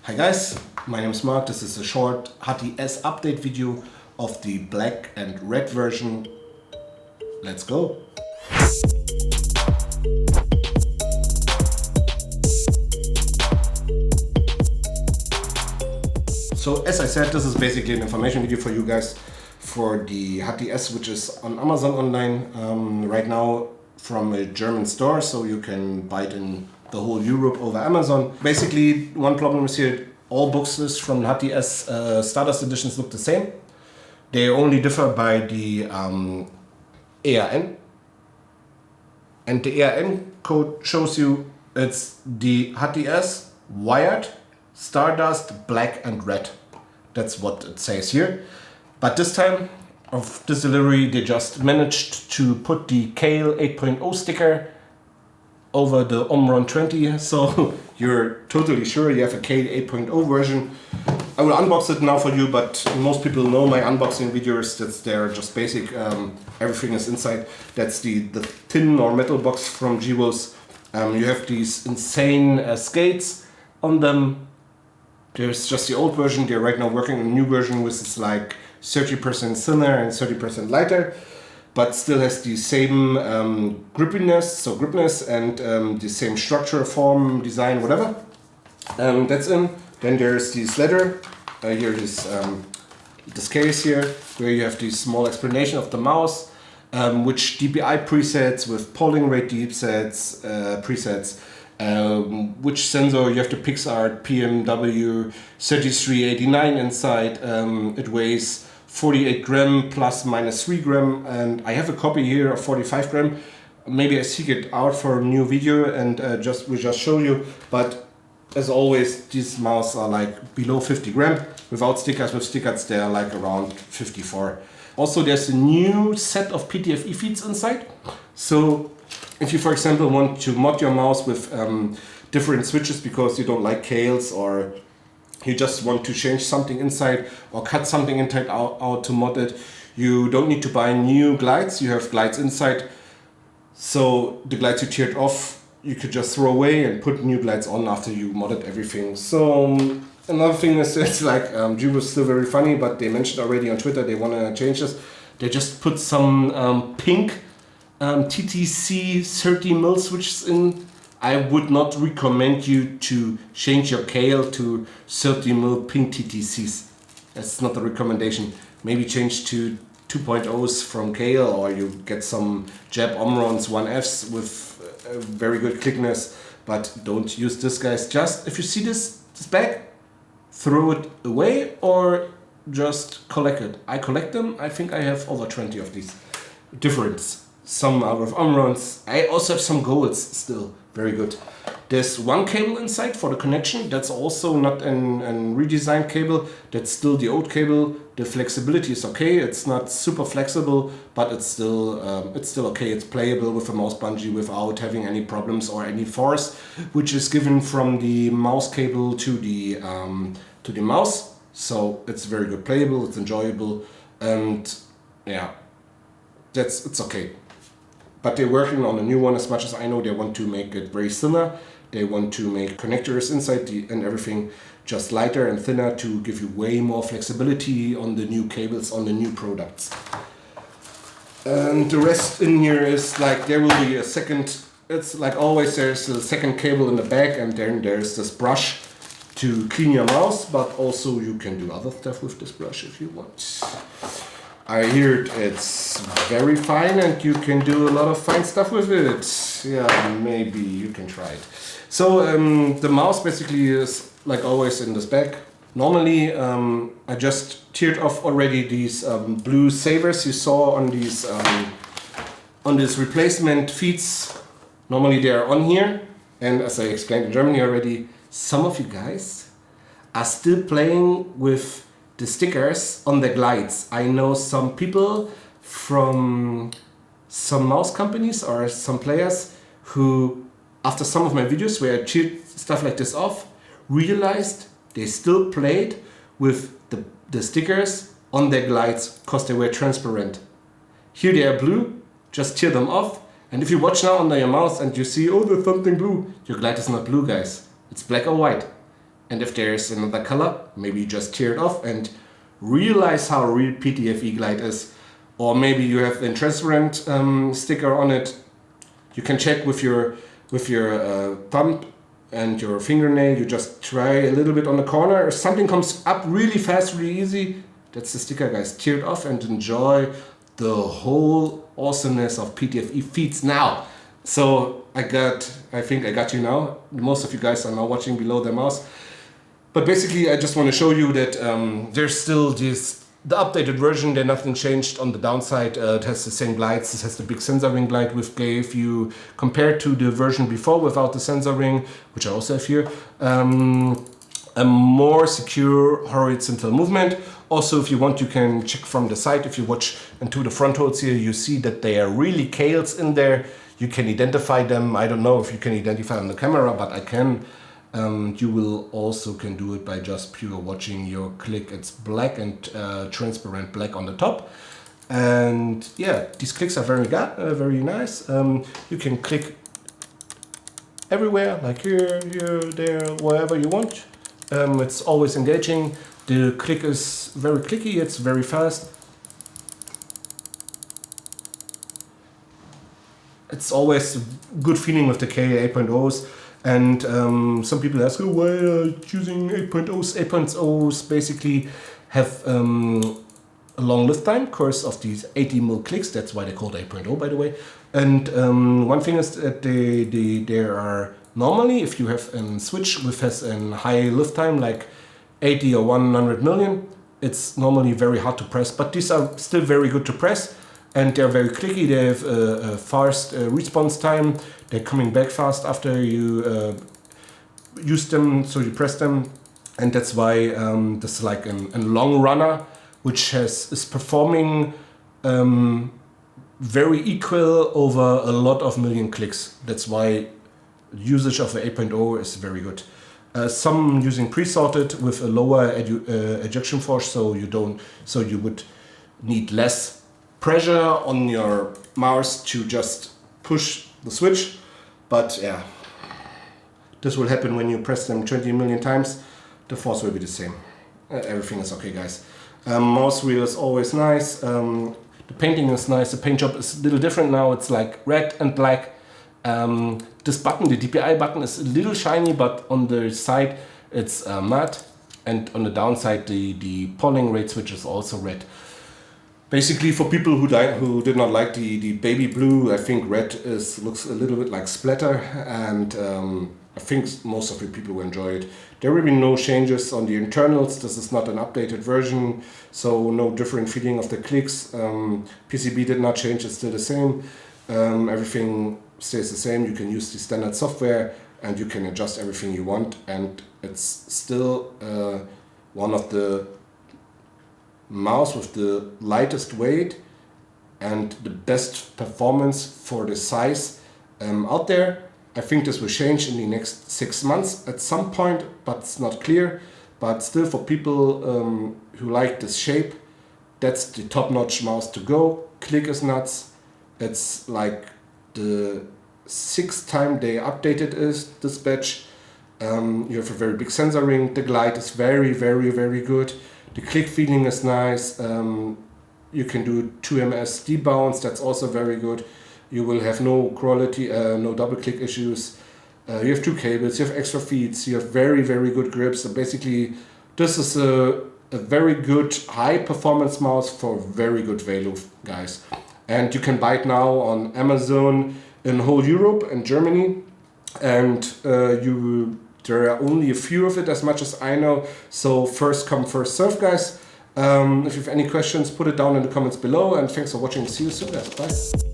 Hi guys, my name is Mark. This is a short hati-s update video of the black and red version. Let's go! So as I said, this is basically an information video for you guys for the hati-s, which is on Amazon online right now from a German store, so you can buy it in the whole Europe over Amazon. Basically, one problem is here, all boxes from hati-s Stardust editions look the same. They only differ by the ERN. And the ERN code shows you it's the hati-s wired, Stardust, black and red. That's what it says here. But this time of this delivery, they just managed to put the Kailh 8.0 sticker over the Omron 20, so you're totally sure you have a Kailh 8.0 version. I will unbox it now for you, but most people know my unboxing videos. They're just basic. Everything is inside. That's the tin or metal box from Givos. You have these insane skates on them. There's just the old version. They're right now working on a new version, which is like 30% thinner and 30% lighter, but still has the same gripness and the same structure, form, design, whatever. That's in. Then there's this letter. Here is this case here, where you have this small explanation of the mouse, which DPI presets with polling rate presets, which sensor you have the Pixart PMW 3389 inside. It weighs 48 gram plus minus 3 gram, and I have a copy here of 45 gram. Maybe I seek it out for a new video and we just show you, but as always these mouse are like below 50 gram. Without stickers, with stickers they are like around 54. Also there's a new set of PTFE feeds inside, so if you for example want to mod your mouse with different switches because you don't like Kailh's, or you just want to change something inside or cut something inside out to mod it, you don't need to buy new glides. You have glides inside, so the glides you teared off you could just throw away and put new glides on after you modded everything. So another thing is, it's like Givos is still very funny, but they mentioned already on Twitter they want to change this. They just put some pink TTC 30mm switches in. I would not recommend you to change your Kailh to 30mm pink TTCs. That's not a recommendation. Maybe change to 2.0s from Kailh, or you get some Jab Omrons 1Fs with very good clickness, but don't use this, guys. Just if you see this bag, throw it away or just collect it. I collect them. I think I have over 20 of these different. Some are with Omrons. I also have some golds still. Very good. There's one cable inside for the connection. That's also not an redesigned cable. That's still the old cable. The flexibility is okay. It's not super flexible, but it's still okay. It's playable with a mouse bungee without having any problems or any force, which is given from the mouse cable to the mouse. So it's very good playable. It's enjoyable, and yeah, it's okay. But they're working on a new one. As much as I know, they want to make it very thinner. They want to make connectors inside and everything just lighter and thinner to give you way more flexibility on the new cables, on the new products. And the rest in here is like, there will be a second, it's like always there's a second cable in the back, and then there's this brush to clean your mouse, but also you can do other stuff with this brush if you want. I hear it's very fine and you can do a lot of fine stuff with it. Yeah, maybe you can try it. So the mouse basically is like always in this bag. Normally I just teared off already these blue savers you saw on these on this replacement feeds. Normally they are on here, and as I explained in Germany already, some of you guys are still playing with the stickers on the glides. I know some people from some mouse companies or some players who, after some of my videos where I cheered stuff like this off, realized they still played with the stickers on their glides because they were transparent. Here they are blue, just tear them off, and if you watch now under your mouse and you see, oh, there's something blue, your glide is not blue, guys. It's black or white. And if there's another color, maybe you just tear it off and realize how real PTFE Glide is. Or maybe you have a transparent sticker on it. You can check with your thumb and your fingernail. You just try a little bit on the corner. If something comes up really fast, really easy, that's the sticker, guys. Tear it off and enjoy the whole awesomeness of PTFE feeds now. So I think I got you now. Most of you guys are now watching below the mouse. But basically, I just want to show you that there's still the updated version. There nothing changed on the downside. It has the same glides. It has the big sensor ring glide with Kailh. If you compare to the version before without the sensor ring, which I also have here, a more secure horizontal movement. Also, if you want, you can check from the side. If you watch into the front holes here, you see that they are really Kailhs in there. You can identify them. I don't know if you can identify on the camera, but I can. You will also can do it by just pure watching your click. It's black and transparent black on the top. And yeah, these clicks are very nice. You can click everywhere, like here, there, wherever you want. It's always engaging. The click is very clicky, it's very fast. It's always a good feeling with the Kailh 8.0s. And some people ask, why are you choosing 8.0s? 8.0s basically have a long lift time, course of these 80 mil clicks. That's why they're called 8.0, by the way. And one thing is that they are normally, if you have a switch which has a high lift time, like 80 or 100 million, it's normally very hard to press. But these are still very good to press. And they're very clicky. They have a fast response time. They're coming back fast after you use them, so you press them. And that's why this is like a long runner, which is performing very equal over a lot of million clicks. That's why usage of the 8.0 is very good. Some using pre-sorted with a lower ejection force, so you would need less pressure on your mouse to just push the switch. But yeah, this will happen when you press them 20 million times. The force will be the same. Everything is okay, guys. Mouse wheel is always nice. The painting is nice. The paint job is a little different now. It's like red and black. This button, the DPI button, is a little shiny, but on the side it's matte. And on the downside, the polling rate switch is also red. Basically, for people who did not like the baby blue, I think red looks a little bit like splatter, and I think most of the people will enjoy it. There will be no changes on the internals. This is not an updated version, so no different feeling of the clicks. PCB did not change, it's still the same. Everything stays the same. You can use the standard software and you can adjust everything you want, and it's still one of the mouse with the lightest weight and the best performance for the size out there. I think this will change in the next 6 months at some point, but it's not clear. But still, for people who like this shape, that's the top-notch mouse to go. Click is nuts. It's like the 6th time they updated this batch. You have a very big sensor ring. The glide is very, very, very good. The click feeling is nice. You can do 2ms debounce, that's also very good. You will have no quality, no double click issues. You have 2 cables, you have extra feeds, you have very, very good grips. So basically, this is a very good high performance mouse for very good value, guys. And you can buy it now on Amazon in whole Europe and Germany. And there are only a few of it, as much as I know. So first come, first serve, guys. If you have any questions, put it down in the comments below. And thanks for watching. See you soon, guys. Bye.